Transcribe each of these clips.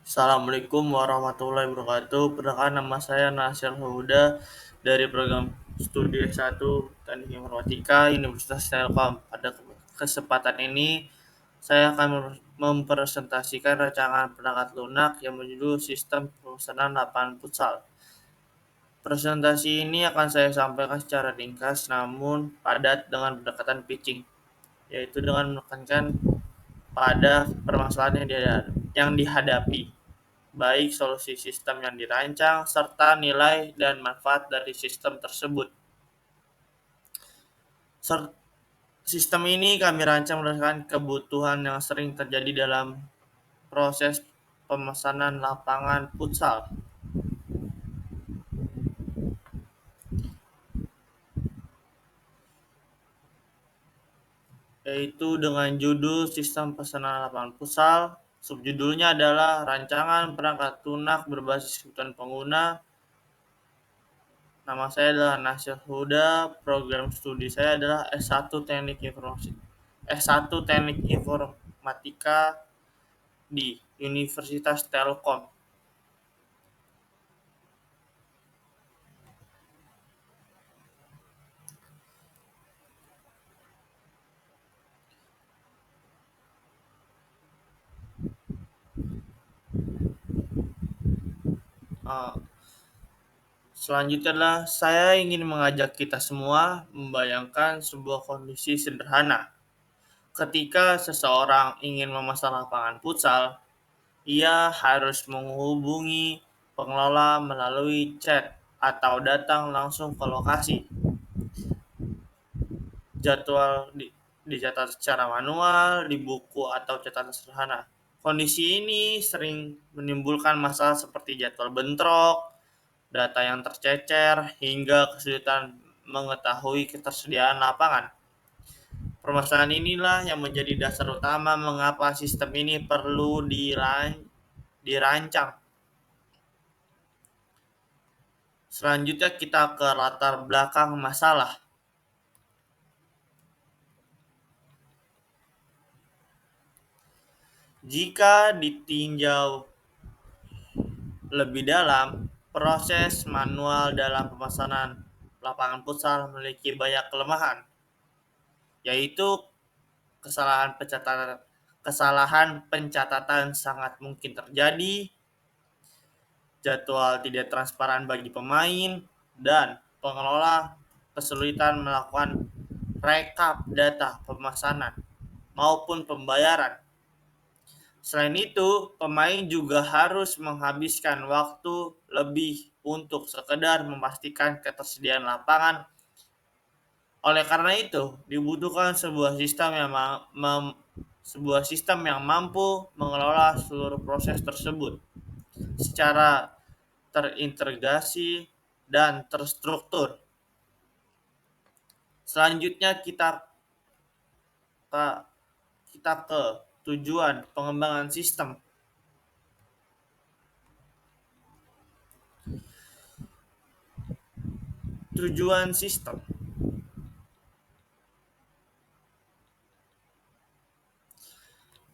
Assalamualaikum warahmatullahi wabarakatuh. Perkenalkan nama saya Nasir Huda dari program studi S1 Teknik Informatika Universitas Telkom. Pada kesempatan ini saya akan mempresentasikan rancangan perangkat lunak yang berjudul Sistem Pemesanan Lapangan Futsal. Presentasi ini akan saya sampaikan secara ringkas namun padat dengan pendekatan pitching, yaitu dengan menekankan pada permasalahan yang dihadapi, baik solusi sistem yang dirancang, serta nilai dan manfaat dari sistem tersebut. Sistem ini kami rancang berdasarkan kebutuhan yang sering terjadi dalam proses pemesanan lapangan futsal, yaitu dengan judul Sistem Pemesanan Lapangan Futsal. Subjudulnya adalah Rancangan Perangkat Lunak Berbasis Kebutuhan Pengguna. Nama saya adalah Nasir Huda, program studi saya adalah S1 Teknik Informatika di Universitas Telkom. Uh, Selanjutnya adalah saya ingin mengajak kita semua membayangkan sebuah kondisi sederhana. Ketika seseorang ingin memasang lapangan futsal, ia harus menghubungi pengelola melalui chat atau datang langsung ke lokasi. Jadwal dicatat secara manual di buku atau catatan sederhana. Kondisi ini sering menimbulkan masalah seperti jadwal bentrok, data yang tercecer, hingga kesulitan mengetahui ketersediaan lapangan. Permasalahan inilah yang menjadi dasar utama mengapa sistem ini perlu dirancang. Selanjutnya kita ke latar belakang masalah. Jika ditinjau lebih dalam, proses manual dalam pemesanan lapangan futsal memiliki banyak kelemahan, yaitu kesalahan pencatatan sangat mungkin terjadi, jadwal tidak transparan bagi pemain, dan pengelola kesulitan melakukan rekap data pemesanan maupun pembayaran. Selain itu, pemain juga harus menghabiskan waktu lebih untuk sekedar memastikan ketersediaan lapangan. Oleh karena itu, dibutuhkan sebuah sistem yang mampu mengelola seluruh proses tersebut secara terintegrasi dan terstruktur. Selanjutnya ke, kita ke tujuan pengembangan sistem. Tujuan sistem.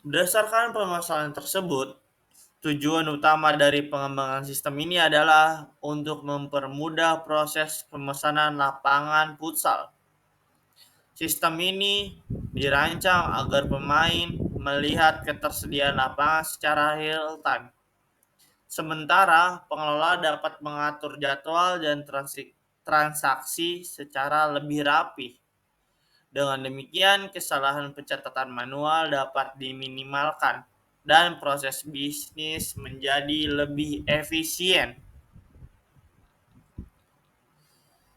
Berdasarkan permasalahan tersebut, tujuan utama dari pengembangan sistem ini adalah untuk mempermudah proses pemesanan lapangan futsal. Sistem ini dirancang agar pemain melihat ketersediaan lapangan secara real time. Sementara pengelola dapat mengatur jadwal dan transaksi secara lebih rapi. Dengan demikian, kesalahan pencatatan manual dapat diminimalkan dan proses bisnis menjadi lebih efisien.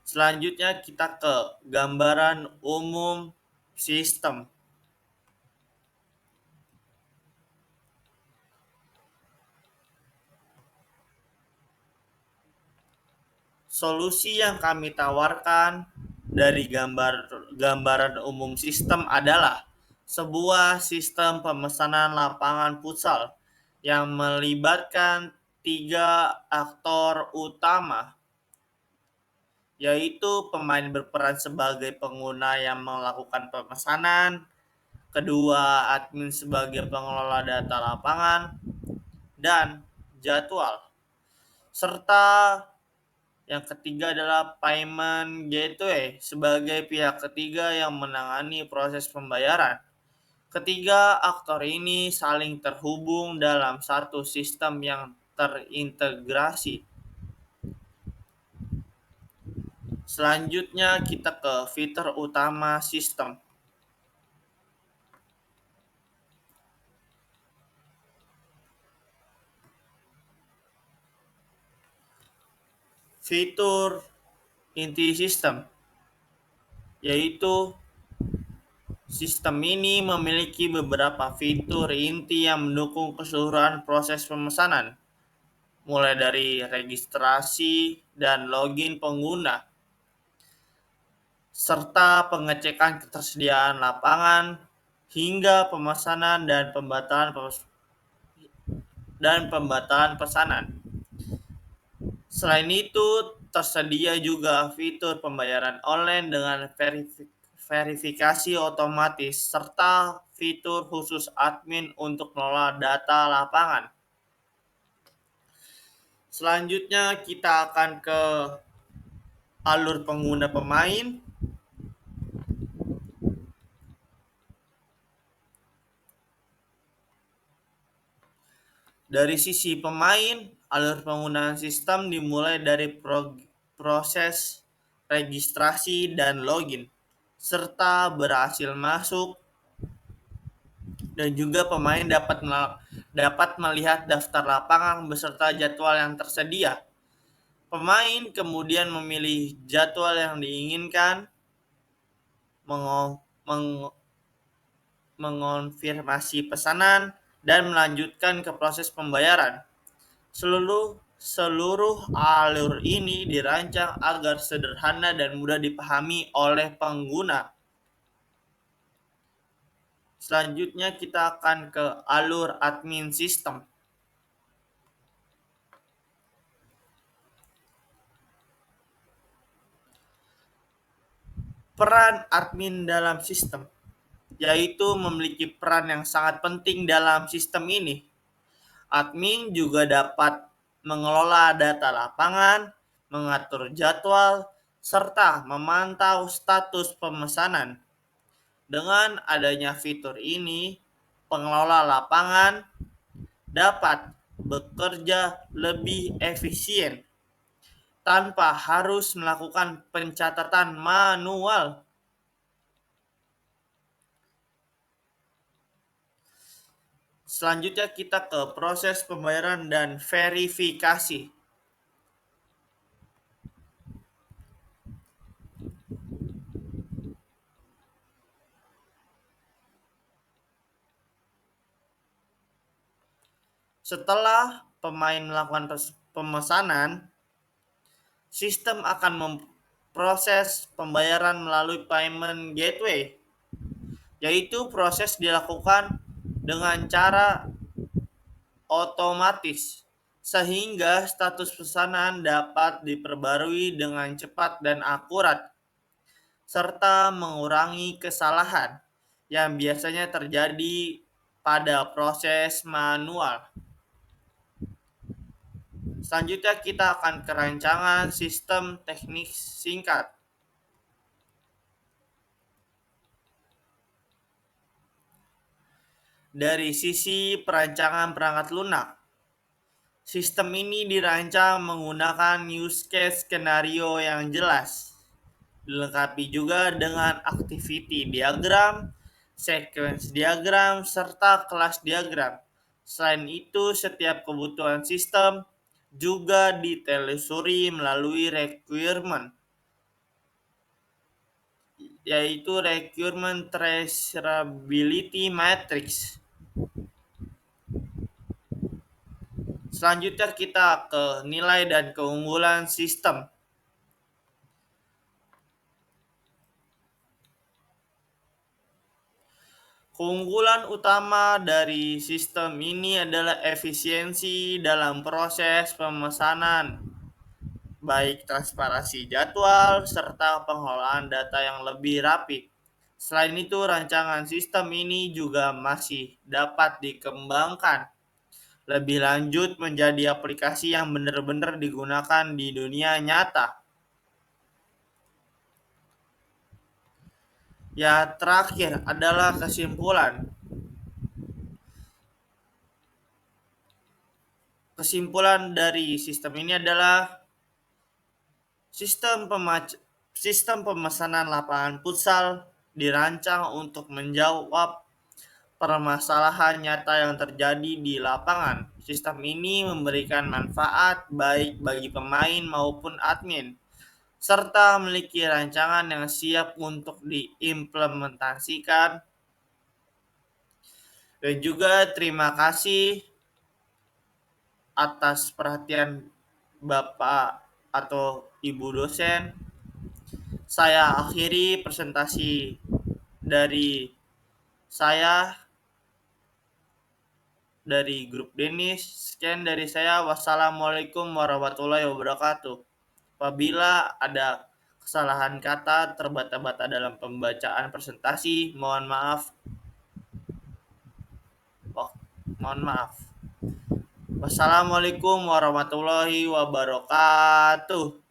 Selanjutnya kita ke gambaran umum sistem. Solusi yang kami tawarkan dari gambaran umum sistem adalah sebuah sistem pemesanan lapangan futsal yang melibatkan 3 aktor utama, yaitu pemain berperan sebagai pengguna yang melakukan pemesanan, kedua admin sebagai pengelola data lapangan, dan jadwal. Serta yang ketiga adalah payment gateway sebagai pihak ketiga yang menangani proses pembayaran. Ketiga aktor ini saling terhubung dalam satu sistem yang terintegrasi. Selanjutnya kita ke fitur utama sistem. Fitur inti sistem yaitu sistem ini memiliki beberapa fitur inti yang mendukung keseluruhan proses pemesanan, mulai dari registrasi dan login pengguna, serta pengecekan ketersediaan lapangan, hingga pemesanan dan pembatalan pesanan. Selain itu, tersedia juga fitur pembayaran online dengan verifikasi otomatis serta fitur khusus admin untuk mengelola data lapangan. Selanjutnya kita akan ke alur pengguna pemain. Dari sisi pemain, alur penggunaan sistem dimulai dari proses registrasi dan login, serta berhasil masuk, dan juga pemain dapat melihat daftar lapangan beserta jadwal yang tersedia. Pemain kemudian memilih jadwal yang diinginkan, mengonfirmasi pesanan, dan melanjutkan ke proses pembayaran. Seluruh alur ini dirancang agar sederhana dan mudah dipahami oleh pengguna. Selanjutnya kita akan ke alur admin sistem. Peran admin dalam sistem yaitu memiliki peran yang sangat penting dalam sistem ini. Admin juga dapat mengelola data lapangan, mengatur jadwal, serta memantau status pemesanan. Dengan adanya fitur ini, pengelola lapangan dapat bekerja lebih efisien tanpa harus melakukan pencatatan manual. Selanjutnya kita ke proses pembayaran dan verifikasi. Setelah pemain melakukan pemesanan, sistem akan memproses pembayaran melalui payment gateway, yaitu proses dilakukan dengan cara otomatis, sehingga status pesanan dapat diperbarui dengan cepat dan akurat, serta mengurangi kesalahan yang biasanya terjadi pada proses manual. Selanjutnya kita akan ke rancangan sistem teknik singkat. Dari sisi perancangan perangkat lunak, sistem ini dirancang menggunakan use case skenario yang jelas, dilengkapi juga dengan activity diagram, sequence diagram, serta kelas diagram. Selain itu, setiap kebutuhan sistem juga ditelusuri melalui requirement, yaitu requirement traceability matrix. Selanjutnya kita ke nilai dan keunggulan sistem. Keunggulan utama dari sistem ini adalah efisiensi dalam proses pemesanan, baik transparansi jadwal serta pengelolaan data yang lebih rapi. Selain itu, rancangan sistem ini juga masih dapat dikembangkan lebih lanjut menjadi aplikasi yang benar-benar digunakan di dunia nyata. Ya, terakhir adalah kesimpulan. Kesimpulan dari sistem ini adalah sistem sistem pemesanan lapangan futsal dirancang untuk menjawab permasalahan nyata yang terjadi di lapangan. Sistem ini memberikan manfaat baik bagi pemain maupun admin, serta memiliki rancangan yang siap untuk diimplementasikan. Dan juga terima kasih atas perhatian Bapak atau Ibu dosen. Saya akhiri presentasi dari saya dari grup Denis. Sekian dari saya. Wassalamualaikum warahmatullahi wabarakatuh. Apabila ada kesalahan kata terbata-bata dalam pembacaan presentasi, mohon maaf. Oh, mohon maaf. Wassalamualaikum warahmatullahi wabarakatuh.